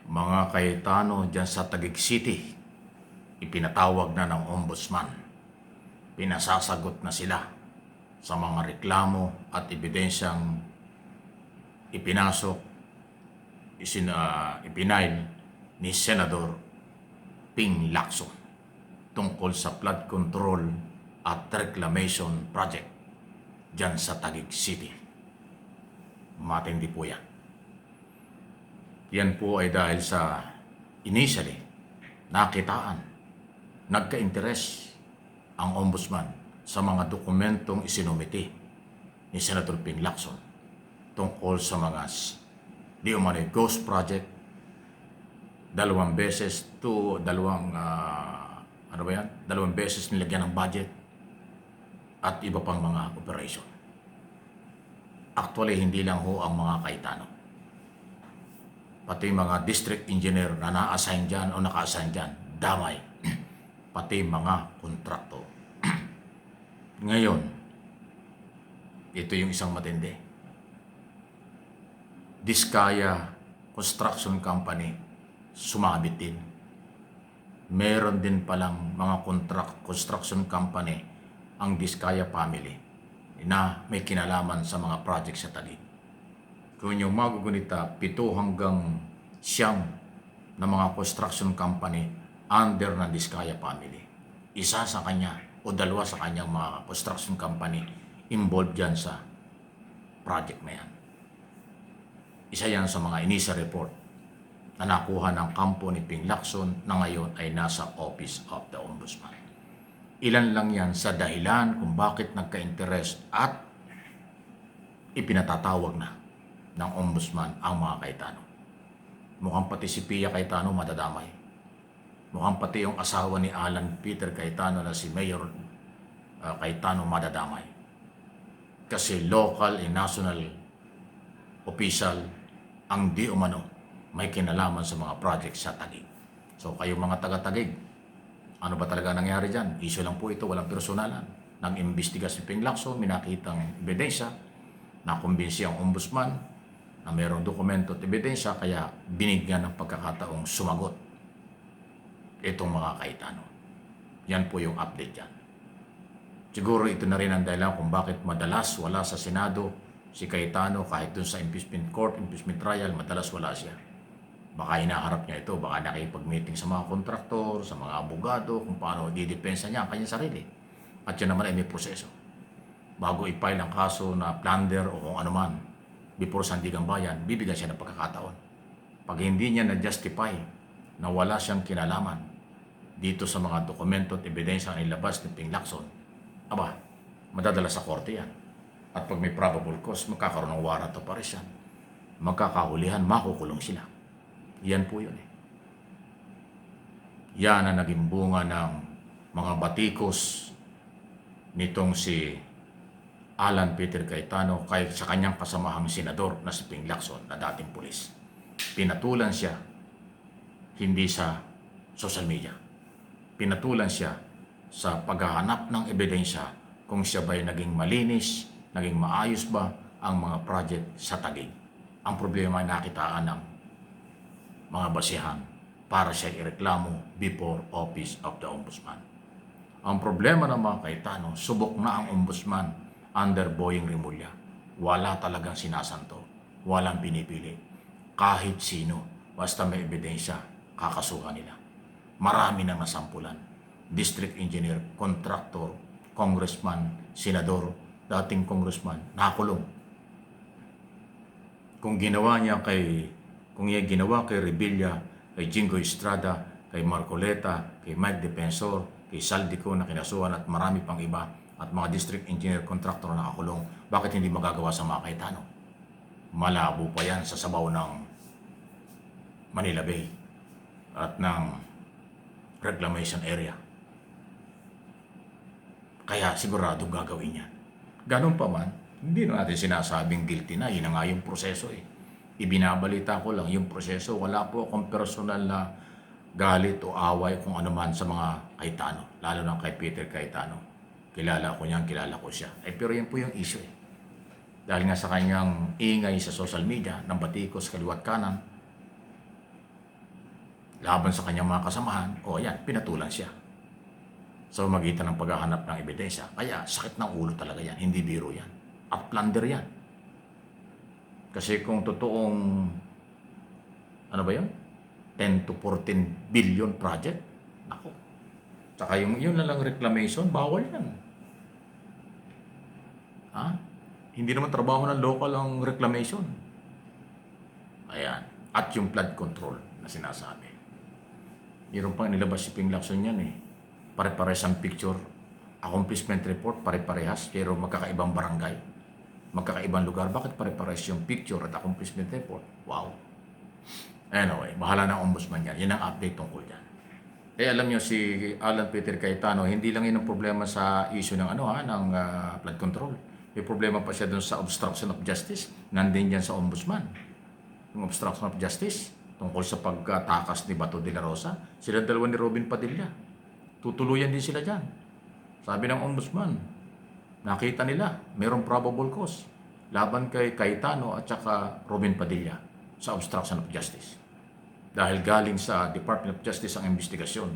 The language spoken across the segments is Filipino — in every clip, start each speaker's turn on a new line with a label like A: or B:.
A: Mga Cayetano dyan sa Taguig City, ipinatawag na ng ombudsman. Pinasasagot na sila sa mga reklamo at ebidensyang ipinasok, ipinail ni Senador Ping Lacson tungkol sa flood control at reclamation project dyan sa Taguig City. Matindi po yan. Yan po ay dahil sa initially nakitaan, nagka-interes ang ombudsman sa mga dokumentong isinumiti ni Senator Ping Lacson tungkol sa mga di umano'y ghost project, dalawang beses nilagyan ng budget at iba pang mga operation. Actually, hindi lang ho ang mga Cayetano, pati mga district engineer na na-assign dyan o naka-assign dyan, damay, pati mga kontraktor. Ngayon, ito yung isang matindi. Diskaya Construction Company, sumabit din. Meron din palang mga construction company ang Diskaya family na may kinalaman sa mga project sa Taguig. Kung yung magugunita, 7 hanggang 9 na mga construction company under ng Diskaya family. Isa sa kanya o 2 sa kanyang mga construction company involved dyan sa project na yan. Isa yan sa mga initial report na nakuha ng kampo ni Ping Lacson na ngayon ay nasa Office of the Ombudsman. Ilan lang yan sa dahilan kung bakit nagka-interest at ipinatatawag na ng ombudsman ang mga Cayetano. Mukhang pati si Pia Cayetano madadamay. Mukhang pati yung asawa ni Alan Peter Cayetano na si Mayor Cayetano madadamay. Kasi local and national official ang di umano may kinalaman sa mga project sa Taguig. So kayo mga taga-Taguig, ano ba talaga nangyari dyan? Issue lang po ito, walang personalan. Nang imbestiga si Ping Lacson, minakitang ebidensya, nakumbinsi ang ombudsman na mayroong dokumento at ebidensya, kaya binigyan ng pagkakataong sumagot itong mga Cayetano. Yan po yung update dyan. Siguro ito na rin ang dahilan kung bakit madalas wala sa Senado si Cayetano, kahit dun sa impeachment court, impeachment trial, madalas wala siya. Baka hinaharap niya ito, baka nakipag-meeting sa mga kontraktor, sa mga abogado, kung paano didepensa niya ang kanyang sarili. At yan naman ay may proseso. Bago i-file ang kaso na plunder o kung ano man, before Sandigang Bayan, bibigyan siya ng pagkakataon. Pag hindi niya na-justify na wala siyang kinalaman dito sa mga dokumento at ebidensya na ilabas ni Ping Lacson, aba, madadala sa korte yan. At pag may probable cause, magkakaroon ng warrant of arrest yan. Magkakahulihan, makukulong sila. Yan po yun eh. Yan ang naging bunga ng mga batikos nitong si Alan Peter Cayetano kay sa kanyang kasamahang senador na si Ping Lacson na dating pulis. Pinatulan siya hindi sa social media. Pinatulan siya sa paghahanap ng ebidensya kung siya ba'y naging malinis, naging maayos ba ang mga project sa Taguig. Ang problema ay nakitaan ng mga basihan para siya ireklamo before Office of the Ombudsman. Ang problema ng mga Cayetano, subok na ang ombudsman under Boying Rimulya. Wala talagang sinasanto, walang pinipili. Kahit sino, basta may ebidensya, kakasuhan nila. Marami nang nasampulan. District engineer, contractor, congressman, senador, dating congressman, nakulong. Kung ginawa kay Revilla, kay Jingo Estrada, kay Marcoleta, kay Mike Defensor, kay Saldico na kinasuhan at marami pang iba at mga district engineer contractor na nakakulong, bakit hindi magagawa sa mga Cayetano? Malabo pa yan sa sabaw ng Manila Bay at ng reclamation area. Kaya sigurado gagawin yan. Ganun pa man, hindi natin sinasabing guilty na. Yun na nga yung proseso eh. Ibinabalita ko lang yung proseso. Wala po akong personal na galit o away kung ano man sa mga Cayetano. Lalo na kay Peter Cayetano. Kilala ko niyan, kilala ko siya. Pero yan po yung issue eh. Dahil nga sa kanyang ingay sa social media, ng batikos kaliwat kanan, laban sa kanyang mga kasamahan, o yan, pinatulan siya. Sa magitan ng paghahanap ng ebidensya. Kaya sakit ng ulo talaga yan, hindi biro yan. At plunder yan. Kasi kung totoong, ano ba yun? 10 to 14 billion project, ako. Tsaka yun na lang reclamation, bawal yan. Ha? Hindi naman trabaho ng local ang reclamation. Ayan. At yung flood control na sinasabi. Meron pang nilabas si Ping Lacson yan eh. Pare-pares ang picture, accomplishment report, pare-parehas, pero magkakaibang barangay, magkakaibang lugar. Bakit pare-pares yung picture at accomplishment report? Wow. Anyway, bahala na ang ombudsman yan. Yan ang update tungkol yan. Eh alam nyo, si Alan Peter Cayetano, hindi lang yun ang problema sa issue ng flood control. May problema pa siya dun sa obstruction of justice. Nandun yan sa ombudsman. Yung obstruction of justice tungkol sa pagtakas ni Bato de la Rosa. Sila dalawa ni Robin Padilla. Tutuluyan din sila dyan. Sabi ng ombudsman, nakita nila, mayroong probable cause laban kay Cayetano at saka Robin Padilla sa obstruction of justice. Dahil galing sa Department of Justice ang investigasyon,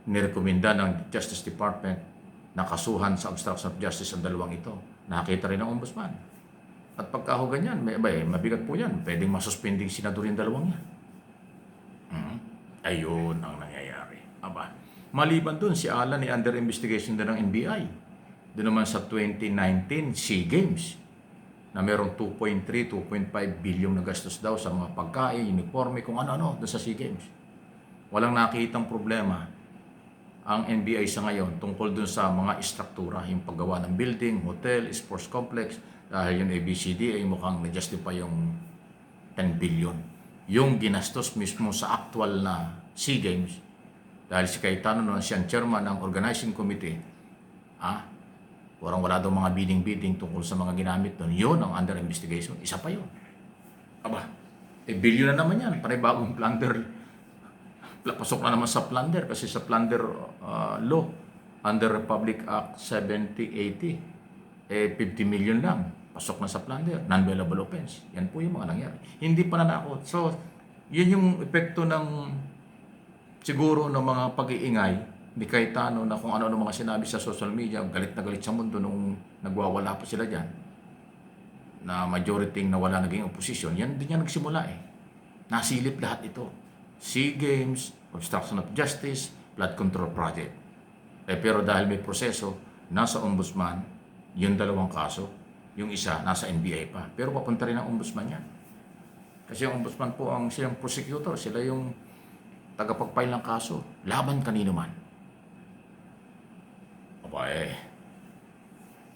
A: nirekomenda ng Justice Department na kasuhan sa obstruction of justice ang dalawang ito. Nakita rin ng ombudsman. At pagka ganyan, mabigat po yan. Pwedeng masuspending senador yung dalawang yan. Ayun ang nangyayari. Aba, maliban dun, si Alan ay under investigation din ng NBI. Doon naman sa 2019 SEA Games na merong 2.3, 2.5 billion na gastos daw sa mga pagkain, uniforme, kung ano-ano doon sa SEA Games. Walang nakitang problema ang NBI sa ngayon tungkol doon sa mga istruktura, yung paggawa ng building, hotel, sports complex, dahil yung ABCD ay mukhang na-justify yung 10 billion. Yung ginastos mismo sa actual na SEA Games, dahil si Cayetano noon siyang chairman ng organizing committee, wala daw mga bidding tungkol sa mga ginamit doon. Yun ang under investigation. Isa pa yun. Aba, billion na naman yan. Panibagong plunder. Pasok na naman sa plunder kasi sa plunder law, under Republic Act 7080, 50 million lang. Pasok na sa plunder. Non-bailable offense. Yan po yung mga nangyari. Hindi pa nanakot. So, yun yung epekto ng siguro ng mga pag-iingay ni Cayetano na kung ano-ano mga sinabi sa social media, galit na galit sa mundo nung nagwawala pa sila dyan, na majority na wala naging opposition, yan din yan nagsimula eh. Nasilip lahat ito. SEA Games, obstruction of justice, flood control project. Pero dahil may proseso, nasa ombudsman, yung dalawang kaso, yung isa nasa NBI pa. Pero papunta rin ang ombudsman yan. Kasi ang ombudsman po ang siyang prosecutor, sila yung tagapag-file ng kaso, laban kanino man.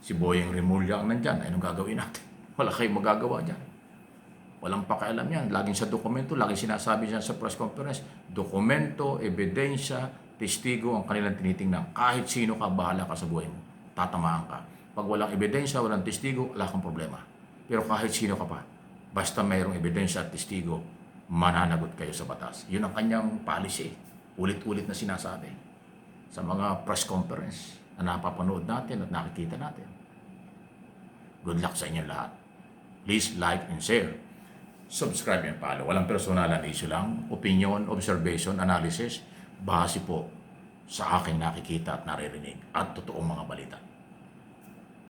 A: Si Boyeng Remulla ang nandyan, anong gagawin natin? Wala kayong magagawa dyan. Walang pakialam yan. Laging sa dokumento, laging sinasabi siya sa press conference, dokumento, ebidensya, testigo ang kanilang tinitingnan. Kahit sino ka, bahala ka sa buhay mo. Tatamaan ka. Pag walang ebidensya, walang testigo, wala kang problema. Pero kahit sino ka pa, basta mayroong ebidensya at testigo, mananagot kayo sa batas. Yun ang kanyang policy. Ulit-ulit na sinasabi sa mga press conference na napapanood natin at nakikita natin. Good luck sa inyo lahat. Please like and share. Subscribe and follow. Walang personalan issue lang. Opinion, observation, analysis. Base po sa aking nakikita at naririnig at totoong mga balita.